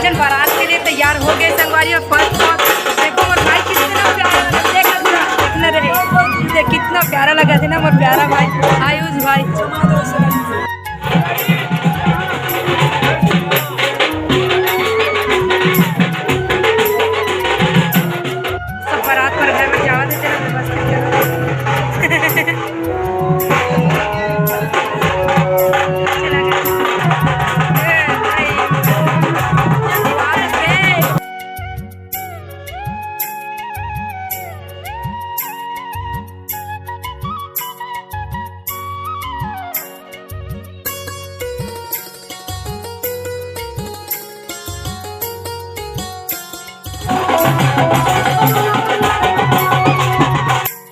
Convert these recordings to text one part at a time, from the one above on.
Function बारात के लिए तैयार हो गए संगवारी और फर्स्ट देखो और भाई कितना प्यारा देखना रहे कितना प्यारा लगा था ना मोर प्यारा भाई आयुष भाई। सब बारात पर घर में जावा देते ना बस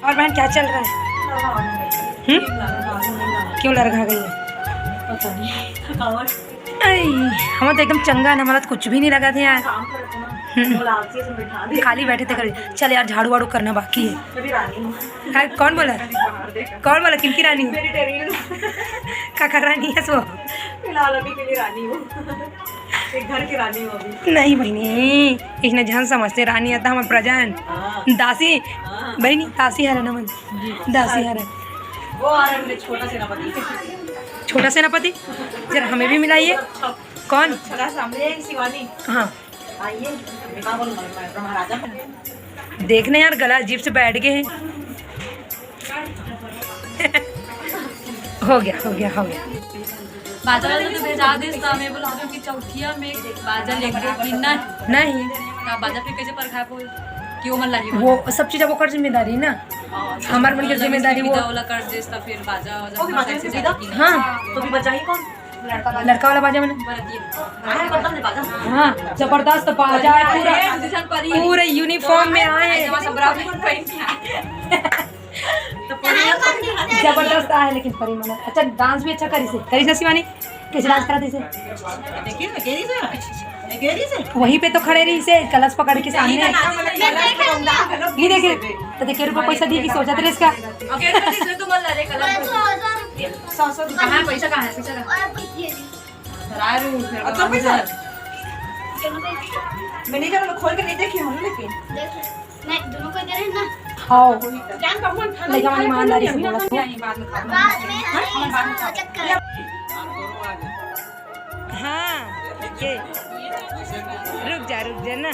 और बहन क्या चल रहा है? क्यों लड़खा गई है? पता नहीं थकावट हम तो एकदम चंगा है, हमारा तो कुछ भी नहीं लगा था यार। काम करते ना खाली बैठे थे कर चल यार झाड़ू वाड़ू करना बाकी है। हाँ, कौन बोला किनकी रानी हूँ? क्या कर रानी है सो? फिलहाल अभी के लिए रानी हूँ, एक घर की रानी हूँ अभी। नहीं बहनी इसने जहन समझते रानी आता हमारे प्रजान दासी बहनी दासी है ना मन दासी है वो आ रहा है छोटा सेनापति। छोटा सेनापति जरा हमें भी मिलाइए। कौन? सामने शिवानी। हाँ आइए महाराजा देखने यार गला अजीब से बैठ गए हैं। हो गया बाजा वाले तो भेजा दे मैं बोला कि चौथिया में बाजा लेके ना नहीं का बाजा पे कैसे पर खाए बोल क्यों मन लगी वो सब चीज़ वो कर जिम्मेदारी है ना हमारे मन की जिम्मेदारी वो वाला कर दे तो फिर बाजा हाँ तो भी बचा ही कौन? लड़का वाला बाजा मैंने हाँ जबरदस्त बाजा है पूरा यूनिफॉर्म में आए जबरदस्त आए लेकिन परी मना अच्छा डांस भी अच्छा करी ना शिवानी कैसे डांस करा से वहीं पे तो खड़े रही से कलश पकड़ के सामने ये देखे तो देखिए रुपये पैसा दी की सोचा थे इसका मैंने क्या खोल के नहीं देखी हूँ लेकिन मैं दोनों को दे रहे हैं ना। हाँ लेकिन हमारी ईमानदारी से बोला तो हाँ ये रुक जा ना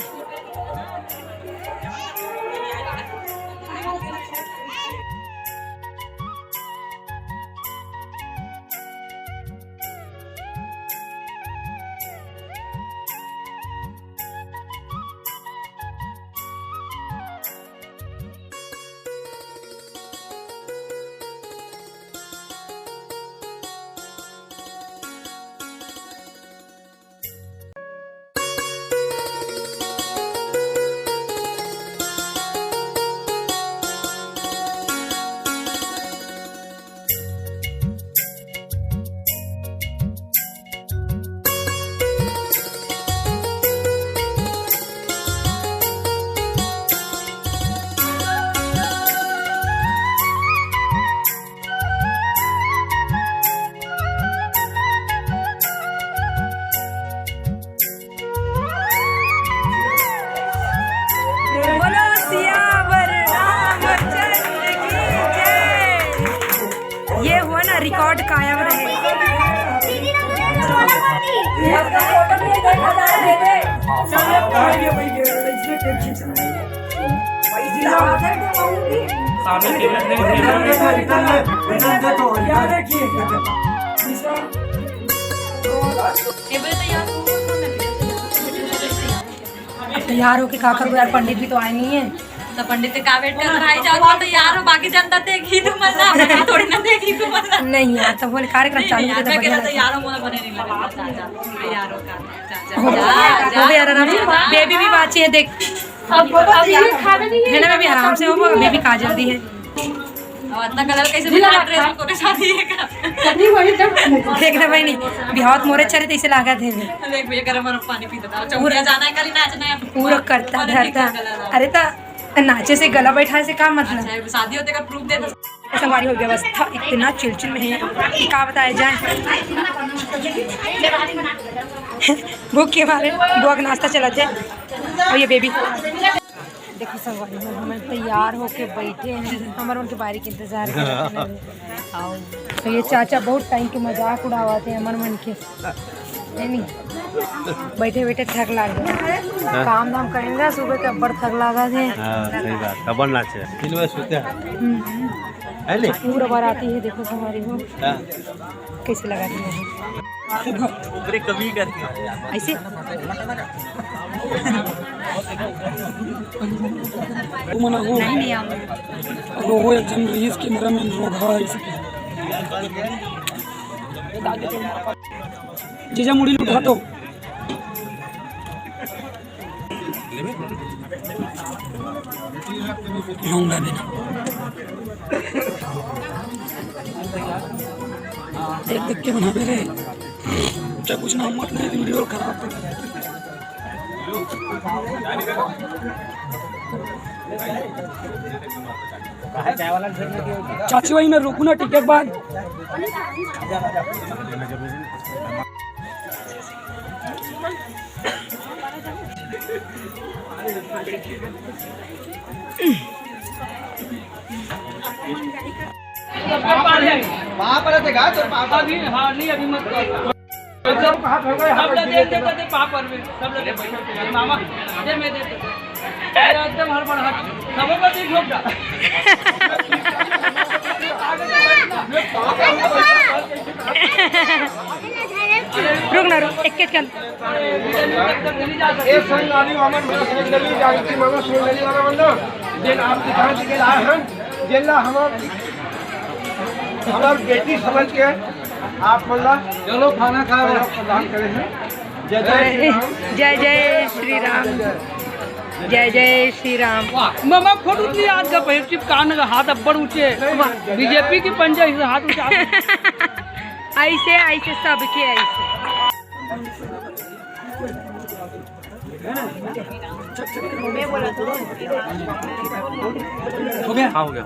रिकॉर्ड कायम रहे। तैयार हो के का करूँ यार पंडित भी तो आए नहीं है तो पंडित का वेट कर रहा है जाओ तो यार बाकी जनता देगी तुम मजा थोड़ी ना देगी तुम मजा नहीं यार तो बोले कार्यक्रम चालू यार कर मैं तो यारों मोला बने नहीं लगा यारों का हो भी आराम से बेबी भी बाची है देख है ना बेबी आराम से हो बेबी काजल दी है और इतना कलर कैसे बिना ड्रेस को के शादी है का देखना भाई नहीं बिहार मोरे अच्छा रहते इसे लागा थे देख भैया गरम गरम पानी पी देता चौकिया जाना है कल नाचना है पूरा करता धरता अरे ता नाचे से गला बैठा से काम मतलब अच्छा शादी होते का प्रूफ दे दो हमारी हो व्यवस्था इतना चिलचिल में है कि क्या बताया जाए भूख के मारे बुआ का नाश्ता चला थे। और ये बेबी देखो संगवारी में हम तैयार होके बैठे हैं, हमारे उनके बारी के इंतजार कर रहे हैं। तो ये चाचा बहुत टाइम के मजाक उड़ावाते हैं हमारे मन के, नहीं बैठे बैठे थक लग गए, काम धाम करेंगे सुबह के अब्बर थक लगा थे। सही बात खबर ना छे दिन में सोते हैं पूरा बार आती है। देखो हमारी वो कैसे लगाती है ऊपरी कभी करती है ऐसे। नहीं रोग एकदम रईस कैमरामैन रोग जीजा मुड़ी उठा दो। लौंगा देना देख देख के बना मेरे क्या कुछ नाम मत ले वीडियो खराब चाची भाई मैं रुकू ना टिकट बाद। पर देगा तो पापा भी हाँ नहीं अभी मत सब दे दे पापा में सब लगे पैसा मामा दे मैं दे एकदम हड़बड़ हट सबों को देख ठोक दा रुक ना रुक एक चल एक संग आदमी हमर मेरा संग गली जागती मामा संग गली वाला बंदा जेल आप दिखा के लाए हैं जेला हमार बेटी समझ के आप बोला चलो खाना खा रहे प्रदान करे हैं। जय जय श्री राम, जय जय श्री राम। मामा फोटो ली आज का पैर चिप कान का हाथ अब्बड़ ऊंचे बीजेपी की पंजा से हाथ ऊंचा ऐसे ऐसे सबके ऐसे। हो गया हाँ हो गया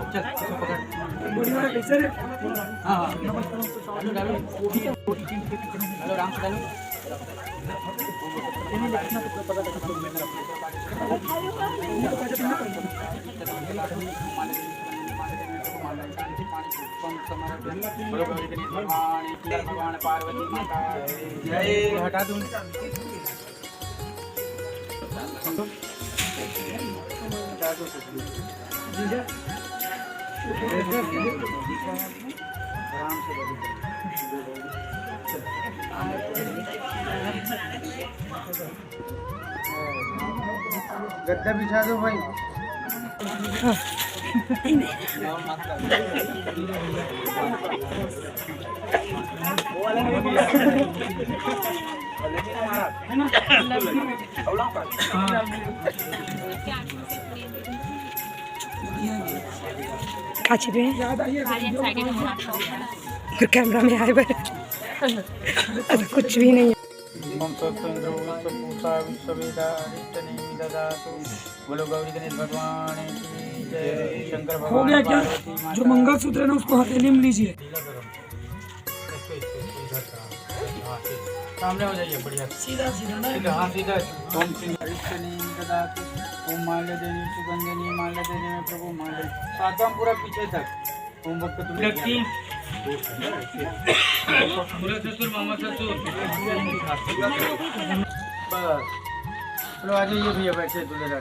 भगवान पार्वती माता जय हटा दूं गद्दा बिछा दो भाई। अच्छे पे कैमरा में आए बैठे कुछ भी नहीं। बोलो गौरी गणेश भगवान की जय। शंकर हो भगवान गया क्या? जो मंगलसूत्र है ना उसको हथेली में लीजिए। सामने हो जाइए बढ़िया सीधा सीधा ना हाँ सीधा। ओम ददातु ओम माल्य देनी सुगंधनी माल्य देनी में प्रभु माल्य सातवां पूरा पीछे तक ओम भक्त तुम ससुर मामा ससुर बस चलो आ जाइए भैया बैठे दूल्हे